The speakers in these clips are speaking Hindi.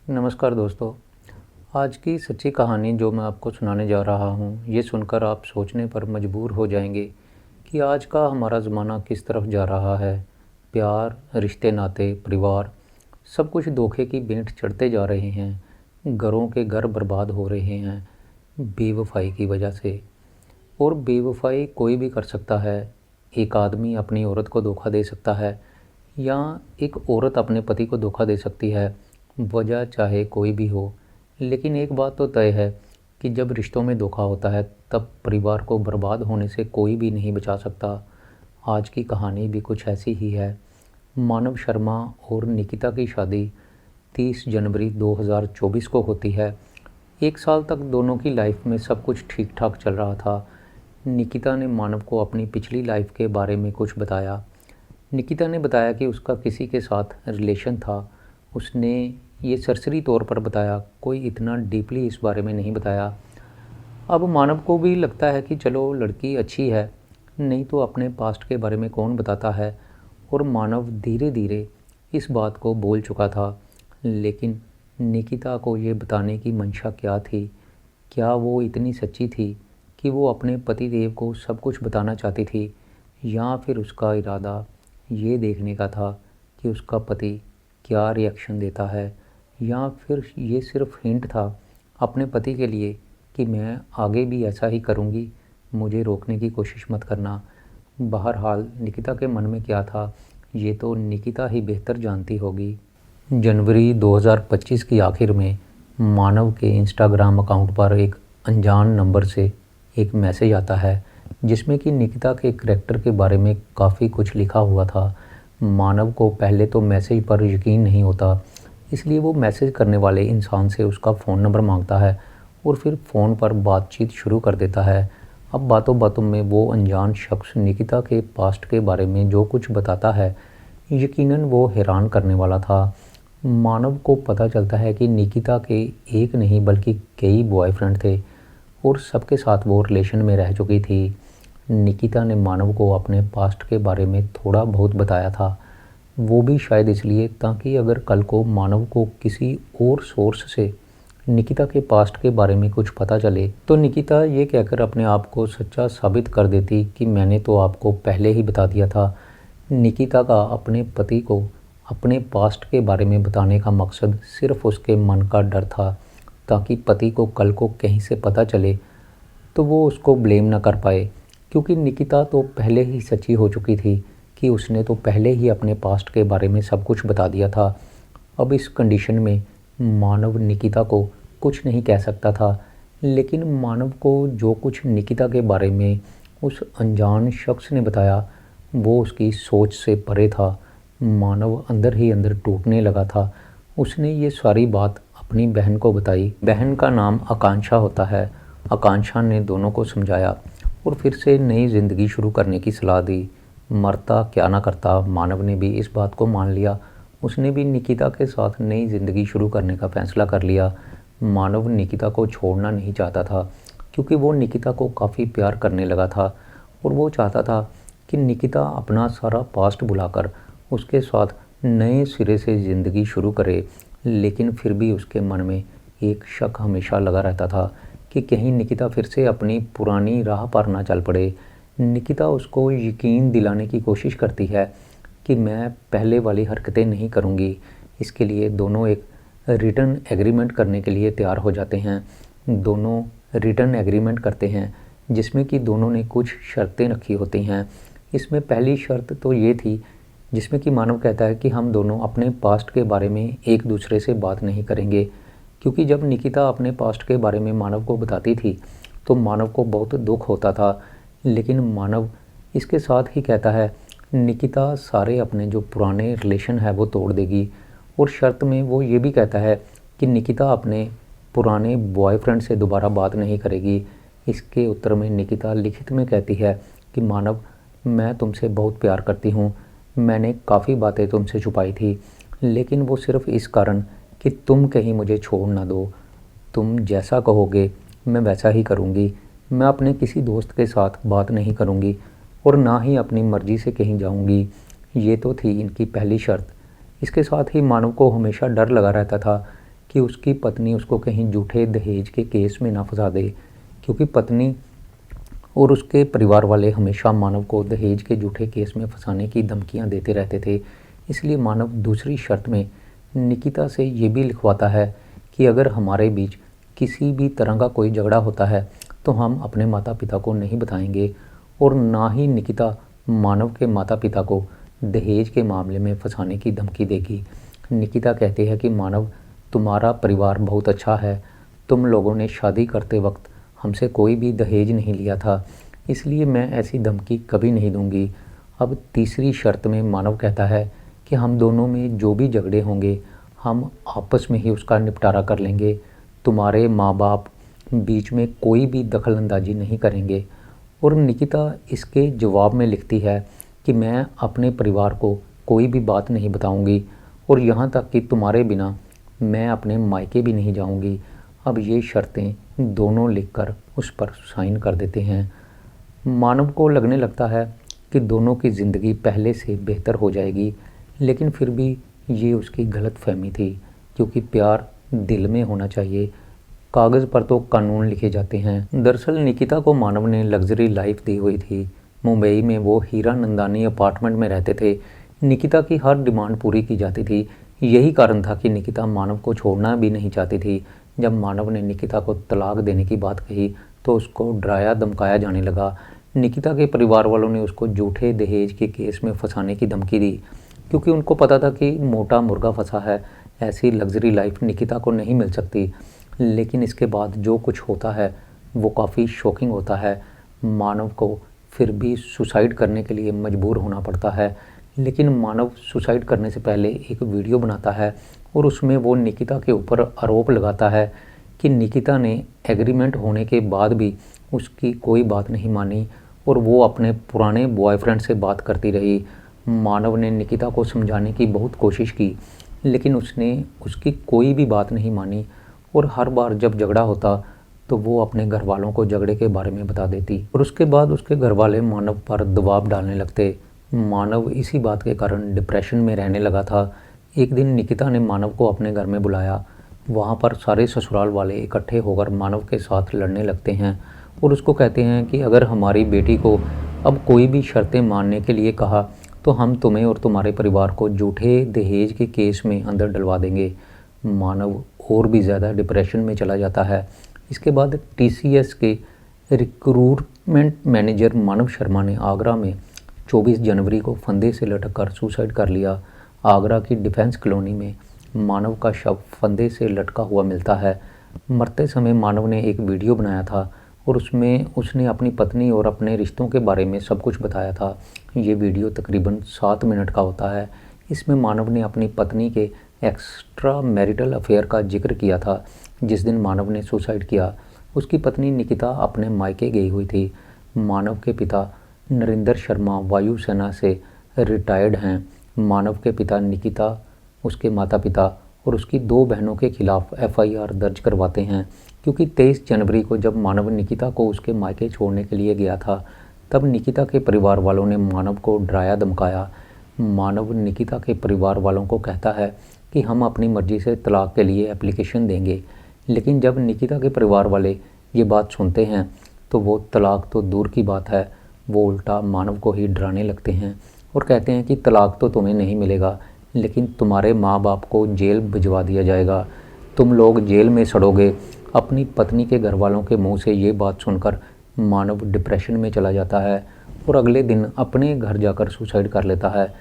नमस्कार दोस्तों। आज की सच्ची कहानी जो मैं आपको सुनाने जा रहा हूँ, ये सुनकर आप सोचने पर मजबूर हो जाएंगे कि आज का हमारा ज़माना किस तरफ जा रहा है। प्यार, रिश्ते नाते, परिवार, सब कुछ धोखे की भेंट चढ़ते जा रहे हैं। घरों के घर बर्बाद हो रहे हैं बेवफाई की वजह से। और बेवफाई कोई भी कर सकता है। एक आदमी अपनी औरत को धोखा दे सकता है या एक औरत अपने पति को धोखा दे सकती है, वजह चाहे कोई भी हो। लेकिन एक बात तो तय है कि जब रिश्तों में धोखा होता है तब परिवार को बर्बाद होने से कोई भी नहीं बचा सकता। आज की कहानी भी कुछ ऐसी ही है। मानव शर्मा और निकिता की शादी 30 जनवरी 2024 को होती है। एक साल तक दोनों की लाइफ में सब कुछ ठीक ठाक चल रहा था। निकिता ने मानव को अपनी पिछली लाइफ के बारे में कुछ बताया। निकिता ने बताया कि उसका किसी के साथ रिलेशन था। उसने ये सरसरी तौर पर बताया, कोई इतना डीपली इस बारे में नहीं बताया। अब मानव को भी लगता है कि चलो लड़की अच्छी है, नहीं तो अपने पास्ट के बारे में कौन बताता है। और मानव धीरे धीरे इस बात को बोल चुका था। लेकिन निकिता को ये बताने की मंशा क्या थी? क्या वो इतनी सच्ची थी कि वो अपने पति देव को सब कुछ बताना चाहती थी, या फिर उसका इरादा ये देखने का था कि उसका पति क्या रिएक्शन देता है, या फिर ये सिर्फ हिंट था अपने पति के लिए कि मैं आगे भी ऐसा ही करूँगी, मुझे रोकने की कोशिश मत करना। बहरहाल निकिता के मन में क्या था ये तो निकिता ही बेहतर जानती होगी। जनवरी 2025 की आखिर में मानव के इंस्टाग्राम अकाउंट पर एक अनजान नंबर से एक मैसेज आता है जिसमें कि निकिता के करैक्टर के बारे में काफ़ी कुछ लिखा हुआ था। मानव को पहले तो मैसेज पर यकीन नहीं होता, इसलिए वो मैसेज करने वाले इंसान से उसका फ़ोन नंबर मांगता है और फिर फ़ोन पर बातचीत शुरू कर देता है। अब बातों बातों में वो अनजान शख्स निकिता के पास्ट के बारे में जो कुछ बताता है, यकीनन वो हैरान करने वाला था। मानव को पता चलता है कि निकिता के एक नहीं बल्कि कई बॉयफ्रेंड थे और सबके साथ वो रिलेशन में रह चुकी थी। निकिता ने मानव को अपने पास्ट के बारे में थोड़ा बहुत बताया था, वो भी शायद इसलिए ताकि अगर कल को मानव को किसी और सोर्स से निकिता के पास्ट के बारे में कुछ पता चले तो निकिता ये कहकर अपने आप को सच्चा साबित कर देती कि मैंने तो आपको पहले ही बता दिया था। निकिता का अपने पति को अपने पास्ट के बारे में बताने का मकसद सिर्फ उसके मन का डर था, ताकि पति को कल को कहीं से पता चले तो वो उसको ब्लेम ना कर पाए। क्योंकि निकिता तो पहले ही सच्ची हो चुकी थी कि उसने तो पहले ही अपने पास्ट के बारे में सब कुछ बता दिया था। अब इस कंडीशन में मानव निकिता को कुछ नहीं कह सकता था, लेकिन मानव को जो कुछ निकिता के बारे में उस अनजान शख्स ने बताया वो उसकी सोच से परे था। मानव अंदर ही अंदर टूटने लगा था। उसने ये सारी बात अपनी बहन को बताई। बहन का नाम आकांक्षा होता है। आकांक्षा ने दोनों को समझाया और फिर से नई ज़िंदगी शुरू करने की सलाह दी। मरता क्या ना करता, मानव ने भी इस बात को मान लिया। उसने भी निकिता के साथ नई ज़िंदगी शुरू करने का फ़ैसला कर लिया। मानव निकिता को छोड़ना नहीं चाहता था क्योंकि वो निकिता को काफ़ी प्यार करने लगा था और वो चाहता था कि निकिता अपना सारा पास्ट भुलाकर उसके साथ नए सिरे से ज़िंदगी शुरू करे। लेकिन फिर भी उसके मन में एक शक हमेशा लगा रहता था कि कहीं निकिता फिर से अपनी पुरानी राह पर ना चल पड़े। निकिता उसको यकीन दिलाने की कोशिश करती है कि मैं पहले वाली हरकतें नहीं करूँगी। इसके लिए दोनों एक रिटर्न एग्रीमेंट करने के लिए तैयार हो जाते हैं। दोनों रिटर्न एग्रीमेंट करते हैं जिसमें कि दोनों ने कुछ शर्तें रखी होती हैं। इसमें पहली शर्त तो ये थी जिसमें कि मानव कहता है कि हम दोनों अपने पास्ट के बारे में एक दूसरे से बात नहीं करेंगे। क्योंकि जब निकिता अपने पास्ट के बारे में मानव को बताती थी तो मानव को बहुत दुख होता था, लेकिन मानव इसके साथ ही कहता है निकिता सारे अपने जो पुराने रिलेशन है वो तोड़ देगी। और शर्त में वो ये भी कहता है कि निकिता अपने पुराने बॉयफ्रेंड से दोबारा बात नहीं करेगी। इसके उत्तर में निकिता लिखित में कहती है कि मानव, मैं तुमसे बहुत प्यार करती हूँ। मैंने काफ़ी बातें तुमसे छुपाई थी, लेकिन वो सिर्फ़ इस कारण कि तुम कहीं मुझे छोड़ ना दो। तुम जैसा कहोगे मैं वैसा ही करूँगी। मैं अपने किसी दोस्त के साथ बात नहीं करूँगी और ना ही अपनी मर्ज़ी से कहीं जाऊँगी। ये तो थी इनकी पहली शर्त। इसके साथ ही मानव को हमेशा डर लगा रहता था कि उसकी पत्नी उसको कहीं झूठे दहेज के केस में ना फंसा दे, क्योंकि पत्नी और उसके परिवार वाले हमेशा मानव को दहेज के झूठे केस में फंसाने की धमकियां देते रहते थे। इसलिए मानव दूसरी शर्त में निकिता से ये भी लिखवाता है कि अगर हमारे बीच किसी भी तरह का कोई झगड़ा होता है तो हम अपने माता पिता को नहीं बताएंगे, और ना ही निकिता मानव के माता पिता को दहेज के मामले में फंसाने की धमकी देगी। निकिता कहती है कि मानव, तुम्हारा परिवार बहुत अच्छा है, तुम लोगों ने शादी करते वक्त हमसे कोई भी दहेज नहीं लिया था, इसलिए मैं ऐसी धमकी कभी नहीं दूंगी। अब तीसरी शर्त में मानव कहता है कि हम दोनों में जो भी झगड़े होंगे हम आपस में ही उसका निपटारा कर लेंगे, तुम्हारे माँ बाप बीच में कोई भी दखलंदाजी नहीं करेंगे। और निकिता इसके जवाब में लिखती है कि मैं अपने परिवार को कोई भी बात नहीं बताऊंगी, और यहाँ तक कि तुम्हारे बिना मैं अपने मायके भी नहीं जाऊंगी। अब ये शर्तें दोनों लिखकर उस पर साइन कर देते हैं। मानव को लगने लगता है कि दोनों की ज़िंदगी पहले से बेहतर हो जाएगी, लेकिन फिर भी ये उसकी गलत फहमी थी, क्योंकि प्यार दिल में होना चाहिए, कागज़ पर तो कानून लिखे जाते हैं। दरअसल निकिता को मानव ने लग्जरी लाइफ दी हुई थी। मुंबई में वो हीरा नंदानी अपार्टमेंट में रहते थे। निकिता की हर डिमांड पूरी की जाती थी। यही कारण था कि निकिता मानव को छोड़ना भी नहीं चाहती थी। जब मानव ने निकिता को तलाक देने की बात कही तो उसको डराया धमकाया जाने लगा। निकिता के परिवार वालों ने उसको झूठे दहेज के केस में फंसाने की धमकी दी, क्योंकि उनको पता था कि मोटा मुर्गा फंसा है, ऐसी लग्जरी लाइफ निकिता को नहीं मिल सकती। लेकिन इसके बाद जो कुछ होता है वो काफ़ी शॉकिंग होता है। मानव को फिर भी सुसाइड करने के लिए मजबूर होना पड़ता है, लेकिन मानव सुसाइड करने से पहले एक वीडियो बनाता है और उसमें वो निकिता के ऊपर आरोप लगाता है कि निकिता ने एग्रीमेंट होने के बाद भी उसकी कोई बात नहीं मानी और वो अपने पुराने बॉयफ्रेंड से बात करती रही। मानव ने निकिता को समझाने की बहुत कोशिश की, लेकिन उसने उसकी कोई भी बात नहीं मानी, और हर बार जब झगड़ा होता तो वो अपने घर वालों को झगड़े के बारे में बता देती, और उसके बाद उसके घर वाले मानव पर दबाव डालने लगते। मानव इसी बात के कारण डिप्रेशन में रहने लगा था। एक दिन निकिता ने मानव को अपने घर में बुलाया। वहाँ पर सारे ससुराल वाले इकट्ठे होकर मानव के साथ लड़ने लगते हैं और उसको कहते हैं कि अगर हमारी बेटी को अब कोई भी शर्तें मानने के लिए कहा तो हम तुम्हें और तुम्हारे परिवार को झूठे दहेज के केस में अंदर डलवा देंगे। मानव और भी ज़्यादा डिप्रेशन में चला जाता है। इसके बाद टीसीएस के रिक्रूटमेंट मैनेजर मानव शर्मा ने आगरा में 24 जनवरी को फंदे से लटककर सुसाइड कर लिया। आगरा की डिफेंस कॉलोनी में मानव का शव फंदे से लटका हुआ मिलता है। मरते समय मानव ने एक वीडियो बनाया था और उसमें उसने अपनी पत्नी और अपने रिश्तों के बारे में सब कुछ बताया था। ये वीडियो तकरीबन 7 मिनट का होता है। इसमें मानव ने अपनी पत्नी के एक्स्ट्रा मैरिटल अफेयर का जिक्र किया था। जिस दिन मानव ने सुसाइड किया उसकी पत्नी निकिता अपने मायके गई हुई थी। मानव के पिता नरेंद्र शर्मा वायुसेना से रिटायर्ड हैं। मानव के पिता निकिता, उसके माता पिता और उसकी 2 बहनों के खिलाफ एफआईआर दर्ज करवाते हैं, क्योंकि 23 जनवरी को जब मानव निकिता को उसके मायके छोड़ने के लिए गया था तब निकिता के परिवार वालों ने मानव को डराया धमकाया। मानव निकिता के परिवार वालों को कहता है कि हम अपनी मर्जी से तलाक के लिए एप्लीकेशन देंगे, लेकिन जब निकिता के परिवार वाले ये बात सुनते हैं तो वो तलाक तो दूर की बात है, वो उल्टा मानव को ही डराने लगते हैं और कहते हैं कि तलाक तो तुम्हें नहीं मिलेगा, लेकिन तुम्हारे माँ बाप को जेल भिजवा दिया जाएगा, तुम लोग जेल में सड़ोगे। अपनी पत्नी के घर वालों के मुंह से ये बात सुनकर मानव डिप्रेशन में चला जाता है और अगले दिन अपने घर जाकर सुसाइड कर लेता है।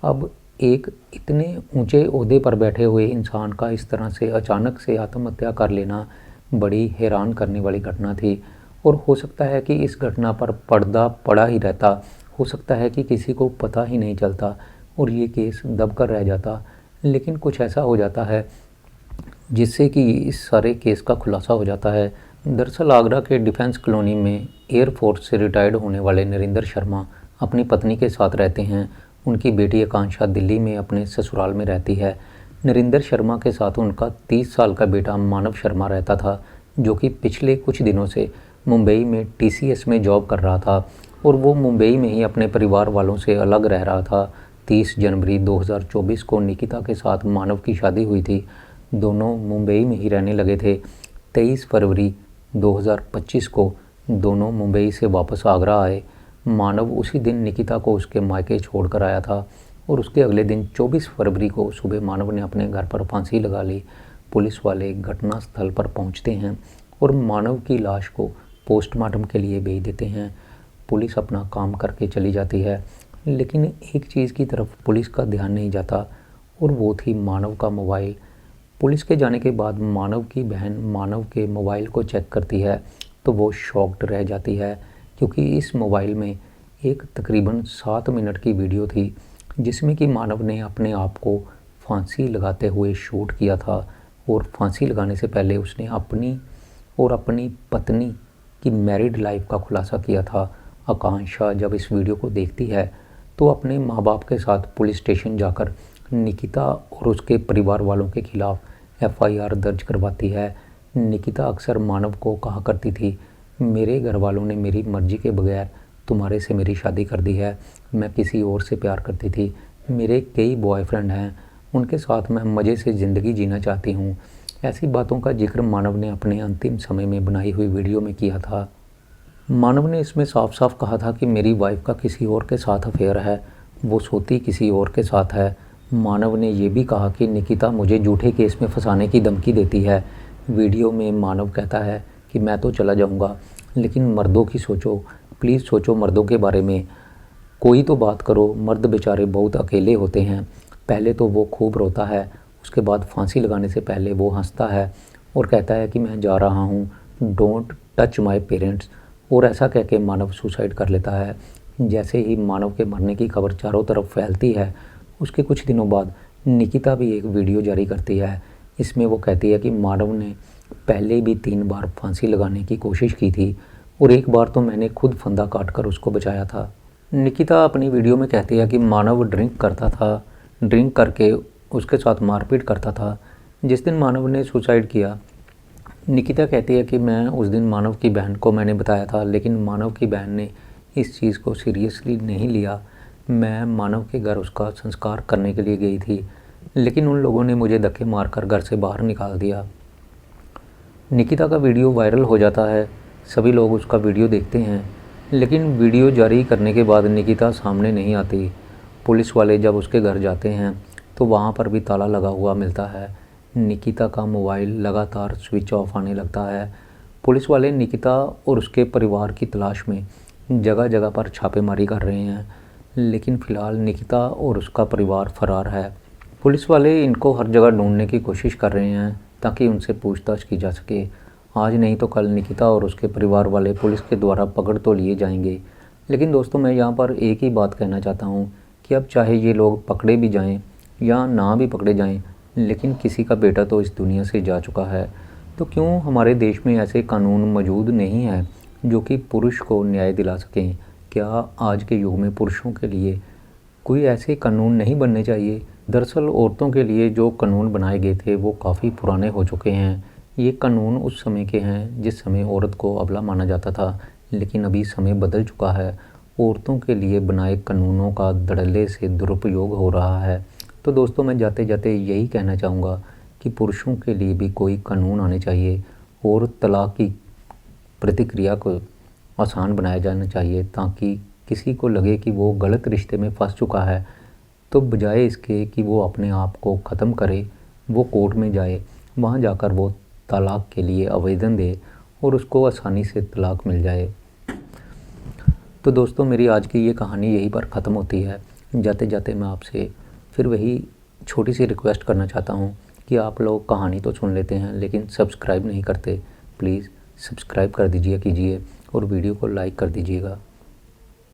अब एक इतने ऊंचे ओहदे पर बैठे हुए इंसान का इस तरह से अचानक से आत्महत्या कर लेना बड़ी हैरान करने वाली घटना थी, और हो सकता है कि इस घटना पर पर्दा पड़ा ही रहता, हो सकता है कि किसी को पता ही नहीं चलता और ये केस दब कर रह जाता। लेकिन कुछ ऐसा हो जाता है जिससे कि इस सारे केस का खुलासा हो जाता है। दरअसल आगरा के डिफेंस कॉलोनी में एयरफोर्स से रिटायर्ड होने वाले नरेंद्र शर्मा अपनी पत्नी के साथ रहते हैं। उनकी बेटी आकांक्षा दिल्ली में अपने ससुराल में रहती है। नरेंद्र शर्मा के साथ उनका 30 साल का बेटा मानव शर्मा रहता था, जो कि पिछले कुछ दिनों से मुंबई में टीसीएस में जॉब कर रहा था और वो मुंबई में ही अपने परिवार वालों से अलग रह रहा था। 30 जनवरी 2024 को निकिता के साथ मानव की शादी हुई थी। दोनों मुंबई में ही रहने लगे थे। 23 फरवरी 2025 को दोनों मुंबई से वापस आगरा आए। मानव उसी दिन निकिता को उसके मायके छोड़कर आया था और उसके अगले दिन 24 फरवरी को सुबह मानव ने अपने घर पर फांसी लगा ली। पुलिस वाले घटनास्थल पर पहुंचते हैं और मानव की लाश को पोस्टमार्टम के लिए भेज देते हैं। पुलिस अपना काम करके चली जाती है, लेकिन एक चीज़ की तरफ पुलिस का ध्यान नहीं जाता और वो थी मानव का मोबाइल। पुलिस के जाने के बाद मानव की बहन मानव के मोबाइल को चेक करती है तो वो शॉक्ड रह जाती है, क्योंकि इस मोबाइल में एक तकरीबन 7 मिनट की वीडियो थी जिसमें कि मानव ने अपने आप को फांसी लगाते हुए शूट किया था। और फांसी लगाने से पहले उसने अपनी और अपनी पत्नी की मैरिड लाइफ का खुलासा किया था। आकांक्षा जब इस वीडियो को देखती है तो अपने माँ बाप के साथ पुलिस स्टेशन जाकर निकिता और उसके परिवार वालों के खिलाफ FIR दर्ज करवाती है। निकिता अक्सर मानव को कहा करती थी, मेरे घर वालों ने मेरी मर्जी के बगैर तुम्हारे से मेरी शादी कर दी है। मैं किसी और से प्यार करती थी। मेरे कई बॉयफ्रेंड हैं, उनके साथ मैं मज़े से ज़िंदगी जीना चाहती हूँ। ऐसी बातों का जिक्र मानव ने अपने अंतिम समय में बनाई हुई वीडियो में किया था। मानव ने इसमें साफ साफ कहा था कि मेरी वाइफ का किसी और के साथ अफेयर है, वो सोती किसी और के साथ है। मानव ने ये भी कहा कि निकिता मुझे झूठे केस में फंसाने की धमकी देती है। वीडियो में मानव कहता है कि मैं तो चला जाऊंगा, लेकिन मर्दों की सोचो, प्लीज़ सोचो मर्दों के बारे में, कोई तो बात करो। मर्द बेचारे बहुत अकेले होते हैं। पहले तो वो खूब रोता है, उसके बाद फांसी लगाने से पहले वो हंसता है और कहता है कि मैं जा रहा हूँ, डोंट टच माय पेरेंट्स। और ऐसा कह के मानव सुसाइड कर लेता है। जैसे ही मानव के मरने की खबर चारों तरफ फैलती है, उसके कुछ दिनों बाद निकिता भी एक वीडियो जारी करती है। इसमें वो कहती है कि मानव ने पहले भी 3 बार फांसी लगाने की कोशिश की थी और एक बार तो मैंने खुद फंदा काट कर उसको बचाया था। निकिता अपनी वीडियो में कहती है कि मानव ड्रिंक करता था, ड्रिंक करके उसके साथ मारपीट करता था। जिस दिन मानव ने सुसाइड किया, निकिता कहती है कि मैं उस दिन मानव की बहन को मैंने बताया था, लेकिन मानव की बहन ने इस चीज़ को सीरियसली नहीं लिया। मैं मानव के घर उसका संस्कार करने के लिए गई थी, लेकिन उन लोगों ने मुझे धक्के मारकर घर से बाहर निकाल दिया। निकिता का वीडियो वायरल हो जाता है, सभी लोग उसका वीडियो देखते हैं, लेकिन वीडियो जारी करने के बाद निकिता सामने नहीं आती। पुलिस वाले जब उसके घर जाते हैं तो वहाँ पर भी ताला लगा हुआ मिलता है। निकिता का मोबाइल लगातार स्विच ऑफ आने लगता है। पुलिस वाले निकिता और उसके परिवार की तलाश में जगह जगह पर छापेमारी कर रहे हैं, लेकिन फ़िलहाल निकिता और उसका परिवार फरार है। पुलिस वाले इनको हर जगह ढूंढने की कोशिश कर रहे हैं ताकि उनसे पूछताछ की जा सके। आज नहीं तो कल निकिता और उसके परिवार वाले पुलिस के द्वारा पकड़ तो लिए जाएंगे। लेकिन दोस्तों, मैं यहाँ पर एक ही बात कहना चाहता हूँ कि अब चाहे ये लोग पकड़े भी जाएं या ना भी पकड़े जाएं, लेकिन किसी का बेटा तो इस दुनिया से जा चुका है। तो क्यों हमारे देश में ऐसे कानून मौजूद नहीं हैं जो कि पुरुष को न्याय दिला सकें? क्या आज के युग में पुरुषों के लिए कोई ऐसे कानून नहीं बनने चाहिए? दरअसल औरतों के लिए जो कानून बनाए गए थे वो काफ़ी पुराने हो चुके हैं। ये कानून उस समय के हैं जिस समय औरत को अबला माना जाता था, लेकिन अभी समय बदल चुका है। औरतों के लिए बनाए कानूनों का धड़ल्ले से दुरुपयोग हो रहा है। तो दोस्तों, मैं जाते जाते यही कहना चाहूँगा कि पुरुषों के लिए भी कोई कानून आने चाहिए और तलाक की प्रतिक्रिया को आसान बनाया जाना चाहिए, ताकि किसी को लगे कि वो गलत रिश्ते में फंस चुका है तो बजाय इसके कि वो अपने आप को ख़त्म करे, वो कोर्ट में जाए, वहाँ जाकर वो तलाक के लिए आवेदन दे और उसको आसानी से तलाक मिल जाए। तो दोस्तों, मेरी आज की ये कहानी यहीं पर ख़त्म होती है। जाते जाते मैं आपसे फिर वही छोटी सी रिक्वेस्ट करना चाहता हूँ कि आप लोग कहानी तो सुन लेते हैं लेकिन सब्सक्राइब नहीं करते। प्लीज़ सब्सक्राइब कर दीजिए कीजिए और वीडियो को लाइक कर दीजिएगा।